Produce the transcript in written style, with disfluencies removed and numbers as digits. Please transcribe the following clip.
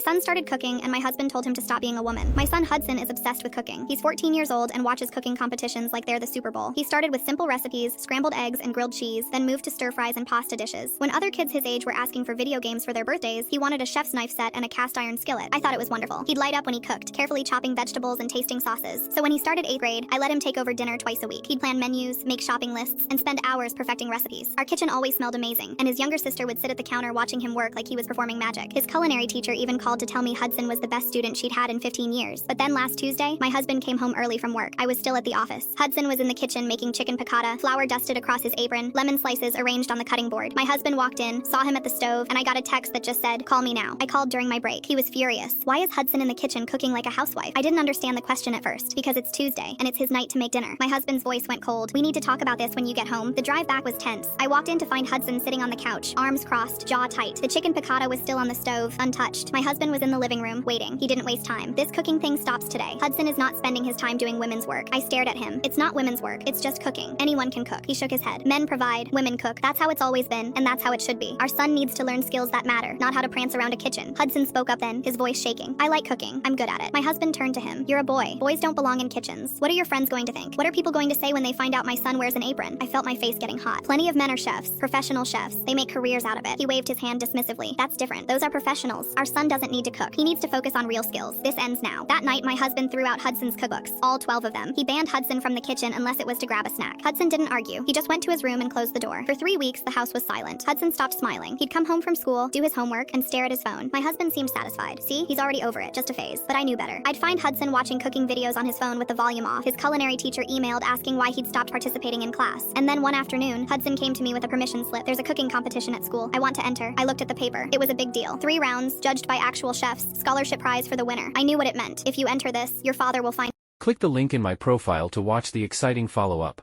son started cooking, and my husband told him to stop being a woman. My son Hudson is obsessed with cooking. He's 14 years old and watches cooking competitions like they're the Super Bowl. He started with simple recipes, scrambled eggs and grilled cheese, then moved to stir fries and pasta dishes. When other kids his age were asking for video games for their birthdays, he wanted a chef's knife set and a cast iron skillet. I thought it was wonderful. He'd light up when he cooked, carefully chopping vegetables and tasting sauces. So when he started 8th grade, I let him take over dinner twice a week. He'd plan menus, make shopping lists, and spend hours perfecting recipes. Our kitchen always smelled amazing, and his younger sister would sit at the counter watching him work like he was performing magic. His culinary teacher even called to tell me Hudson was the best student she'd had in 15 years. But then last Tuesday, my husband came home early from work. I was still at the office. Hudson was in the kitchen making chicken piccata, flour dusted across his apron, lemon slices arranged on the cutting board. My husband walked in, saw him at the stove, and I got a text that just said, "Call me now." I called during my break. He was furious. Why is Hudson in the kitchen cooking like a housewife? I didn't understand the question at first, because it's Tuesday, and it's his night to make dinner. My husband's voice went cold. "We need to talk about this when you get home." The drive back was tense. I walked in to find Hudson sitting on the couch, arms crossed, jaw tight. The chicken piccata was still on the stove, untouched. My husband was in the living room, waiting. He didn't waste time. "This cooking thing stops today. Hudson is not spending his time doing women's work." I stared at him. "It's not women's work. It's just cooking. Anyone can cook." He shook his head. "Men provide, women cook. That's how it's always been, and that's how it should be. Our son needs to learn skills that matter, not how to prance around a kitchen." Hudson spoke up then, his voice shaking. "I like cooking. I'm good at it." My husband turned to him. "You're a boy. Boys don't belong in kitchens. What are your friends going to think? What are people going to say when they find out my son wears an apron?" I felt my face getting hot. "Plenty of men are chefs, professional chefs. They make careers out of it." He waved his hand dismissively. "That's different. Those are professionals. Our son doesn't need to cook. He needs to focus on real skills. This ends now." That night, my husband threw out Hudson's cookbooks, all 12 of them. He banned Hudson from the kitchen unless it was to grab a snack. Hudson didn't argue. He just went to his room and closed the door. For 3 weeks, the house was silent. Hudson stopped smiling. He'd come home from school, do his homework, and stare at his phone. My husband seemed satisfied. See, he's already over it, just a phase. But I knew better. I'd find Hudson watching cooking videos on his phone with the volume off. His culinary teacher emailed asking why he'd stopped participating in class. And then one afternoon, Hudson came to me with a permission slip. "There's a cooking competition at school. I want to enter." I looked at the paper. It was a big deal. 3 rounds, judged by actual chefs, scholarship prize for the winner. I knew what it meant. If you enter this, your father will find. Click the link in my profile to watch the exciting follow-up.